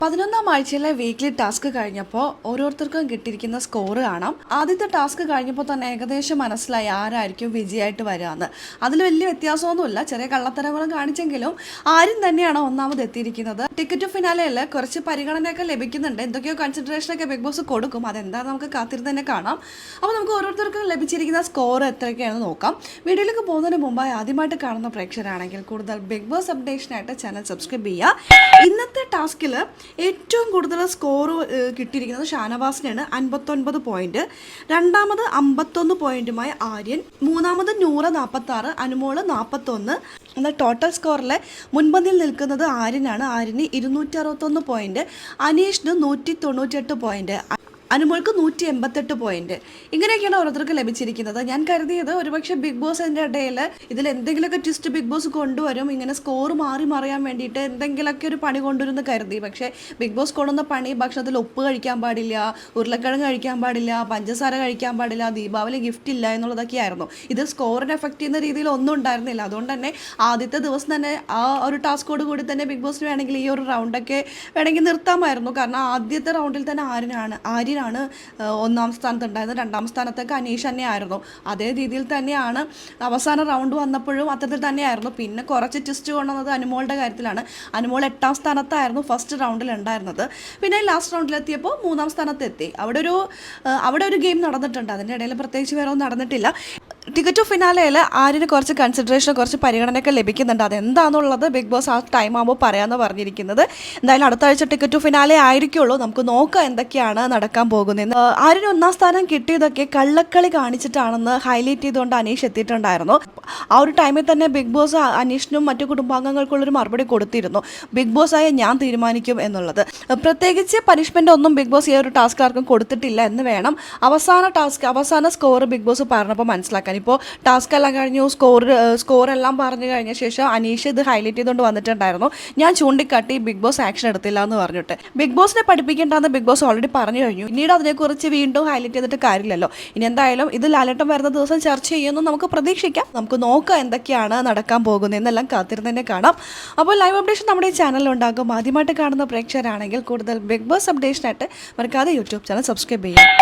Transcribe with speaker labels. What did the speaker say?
Speaker 1: 11ാം ആഴ്ചയിലെ weekly task കഴിഞ്ഞപ്പോൾ ഓരോരുത്തർക്കും കിട്ടിയിരിക്കുന്ന സ്കോർ കാണാം. ആദ്യത്തെ ടാസ്ക് കഴിഞ്ഞപ്പോൾ തന്നെ ഏകദേശം മനസ്സിലായി ആരായിരിക്കും വിജയമായിട്ട് വരികയെന്ന്. അതിൽ വലിയ വ്യത്യാസമൊന്നുമില്ല, ചെറിയ കള്ളത്തരങ്ങളും കാണിച്ചെങ്കിലും ആരും തന്നെയാണ് ഒന്നാമത് എത്തിയിരിക്കുന്നത്. ടിക്കറ്റ് ഫിനാലയിൽ കുറച്ച് പരിഗണനയൊക്കെ ലഭിക്കുന്നുണ്ട്, എന്തൊക്കെയോ കൺസിഡറേഷനൊക്കെ ബിഗ് ബോസ് കൊടുക്കും. അതെന്താ നമുക്ക് കാത്തിരുന്ന് തന്നെ കാണാം. അപ്പോൾ നമുക്ക് ഓരോരുത്തർക്കും ലഭിച്ചിരിക്കുന്ന സ്കോർ എത്രയൊക്കെയാണെന്ന് നോക്കാം. വീഡിയോയിലേക്ക് പോകുന്നതിന് മുമ്പായി ആദ്യമായിട്ട് കാണുന്ന പ്രേക്ഷകരാണെങ്കിൽ കൂടുതൽ ബിഗ് ബോസ് അപ്ഡേഷനായിട്ട് ചാനൽ സബ്സ്ക്രൈബ് ചെയ്യുക. ഇന്നത്തെ ടാസ്കിൽ ഏറ്റവും കൂടുതൽ സ്കോർ കിട്ടിയിരിക്കുന്നത് ഷാനവാസിനാണ്, 59 പോയിന്റ്. രണ്ടാമത് 51 പോയിന്റുമായി ആര്യൻ, മൂന്നാമത് നൂറ് 46, അനുമോള് 41. എന്നാൽ ടോട്ടൽ സ്കോറിലെ മുൻപന്തിയിൽ നിൽക്കുന്നത് ആര്യനാണ്. ആര്യന് 261 പോയിന്റ്, അനീഷിന് 198 പോയിന്റ്, അനുമോൾക്ക് 188 പോയിന്റ്. ഇങ്ങനെയൊക്കെയാണ് ഓരോരുത്തർക്ക് ലഭിച്ചിരിക്കുന്നത്. ഞാൻ കരുതിയത് ഒരുപക്ഷെ ബിഗ് ബോസിൻ്റെ ഇടയിൽ ഇതിൽ എന്തെങ്കിലുമൊക്കെ ട്വിസ്റ്റ് ബിഗ് ബോസ് കൊണ്ടുവരും, ഇങ്ങനെ സ്കോർ മാറി മറിയാൻ വേണ്ടിയിട്ട് എന്തെങ്കിലുമൊക്കെ ഒരു പണി കൊണ്ടുവരുമെന്ന് കരുതി. പക്ഷേ ബിഗ് ബോസ് കൊണ്ടുവന്ന പണി ഭക്ഷണത്തിൽ ഉപ്പ് കഴിക്കാൻ പാടില്ല, ഉരുളക്കിഴങ്ങ് കഴിക്കാൻ പാടില്ല, പഞ്ചസാര കഴിക്കാൻ പാടില്ല, ദീപാവലി ഗിഫ്റ്റ് ഇല്ല എന്നുള്ളതൊക്കെയായിരുന്നു. ഇത് സ്കോറിനെ എഫക്റ്റ് ചെയ്യുന്ന രീതിയിൽ ഒന്നും ഉണ്ടായിരുന്നില്ല. അതുകൊണ്ട് തന്നെ ആദ്യത്തെ ദിവസം തന്നെ ആ ഒരു ടാസ്കോട് കൂടി തന്നെ ബിഗ് ബോസിന് വേണമെങ്കിൽ ഈ ഒരു റൗണ്ടൊക്കെ വേണമെങ്കിൽ നിർത്താമായിരുന്നു. കാരണം ആദ്യത്തെ റൗണ്ടിൽ തന്നെ ആര്യനാണ് ഒന്നാം സ്ഥാനത്ത് ഉണ്ടായിരുന്നത്. രണ്ടാം സ്ഥാനത്തൊക്കെ അനീഷ് തന്നെയായിരുന്നു. അതേ രീതിയിൽ തന്നെയാണ് അവസാന റൗണ്ട് വന്നപ്പോഴും അത്തരത്തിൽ തന്നെയായിരുന്നു. പിന്നെ കുറച്ച് ട്വിസ്റ്റ് കൊണ്ടുവന്നത് അനുമോളുടെ കാര്യത്തിലാണ്. അനുമോൾ 8ാം സ്ഥാനത്തായിരുന്നു ഫസ്റ്റ് റൗണ്ടിൽ ഉണ്ടായിരുന്നത്. പിന്നെ ലാസ്റ്റ് റൗണ്ടിലെത്തിയപ്പോൾ 3ാം സ്ഥാനത്തെത്തി. അവിടെ ഒരു ഗെയിം നടന്നിട്ടുണ്ട്, അതിൻ്റെ ഇടയിൽ പ്രത്യേകിച്ച് വേറെ ഒന്നും നടന്നിട്ടില്ല. ടിക്കറ്റ് ഫിനാലയിൽ ആര്യന് കുറച്ച് കൺസിഡറേഷൻ, കുറച്ച് പരിഗണനയൊക്കെ ലഭിക്കുന്നുണ്ട്. അതെന്താണെന്നുള്ളത് ബിഗ് ബോസ് ആ ടൈം ആകുമ്പോൾ പറയാമെന്ന് പറഞ്ഞിരിക്കുന്നത്. എന്തായാലും അടുത്ത ആഴ്ച ടിക്കറ്റ് ഫിനാലെ ആയിരിക്കുള്ളൂ. നമുക്ക് നോക്കാം എന്തൊക്കെയാണ് നടക്കാൻ പോകുന്നത്. ആര്യന് 1ാം സ്ഥാനം കിട്ടിയതൊക്കെ കള്ളക്കളി കാണിച്ചിട്ടാണെന്ന് ഹൈലൈറ്റ് ചെയ്തുകൊണ്ട് അനീഷ് എത്തിയിട്ടുണ്ടായിരുന്നു. ആ ഒരു ടൈമിൽ തന്നെ ബിഗ് ബോസ് അനീഷിനും മറ്റു കുടുംബാംഗങ്ങൾക്കുള്ളൊരു മറുപടി കൊടുത്തിരുന്നു, ബിഗ് ബോസ് ആയ ഞാൻ തീരുമാനിക്കും എന്നുള്ളത്. പ്രത്യേകിച്ച് പനിഷ്മെൻ്റ് ഒന്നും ബിഗ് ബോസ് ഈ ഒരു ടാസ്ക് ആർക്കും കൊടുത്തിട്ടില്ല എന്ന് വേണം അവസാന സ്കോർ ബിഗ് ബോസ് പറഞ്ഞപ്പോൾ മനസ്സിലാക്കാൻ. ഇപ്പോൾ ടാസ്ക് എല്ലാം കഴിഞ്ഞു, സ്കോറെല്ലാം പറഞ്ഞു കഴിഞ്ഞ ശേഷം അനീഷ് ഇത് ഹൈലൈറ്റ് ചെയ്തുകൊണ്ട് വന്നിട്ടുണ്ടായിരുന്നു. ഞാൻ ചൂണ്ടിക്കാട്ടി ബിഗ് ബോസ് ആക്ഷൻ എടുത്തില്ല എന്ന് പറഞ്ഞിട്ട്. ബിഗ് ബോസിനെ പഠിപ്പിക്കേണ്ടെന്ന് ബിഗ് ബോസ് ഓൾറെഡി പറഞ്ഞു കഴിഞ്ഞു. പിന്നീട് അതിനെക്കുറിച്ച് വീണ്ടും ഹൈലൈറ്റ് ചെയ്തിട്ട് കാര്യമില്ലല്ലോ. ഇനി എന്തായാലും ഇത് ലാലേട്ടൻ വരുന്ന ദിവസം ചർച്ച ചെയ്യുമെന്ന് നമുക്ക് പ്രതീക്ഷിക്കാം. നമുക്ക് നോക്കാം എന്തൊക്കെയാണ് നടക്കാൻ പോകുന്നത് എന്നെല്ലാം കാത്തിരുന്ന് തന്നെ കാണാം. അപ്പോൾ ലൈവ് അപ്ഡേഷൻ നമ്മുടെ ഈ ചാനലിലുണ്ടാകും. ആദ്യമായിട്ട് കാണുന്ന പ്രേക്ഷകരാണെങ്കിൽ കൂടുതൽ ബിഗ് ബോസ് അപ്ഡേഷനായിട്ട് മറക്കാതെ യൂട്യൂബ് ചാനൽ സബ്സ്ക്രൈബ് ചെയ്യാം.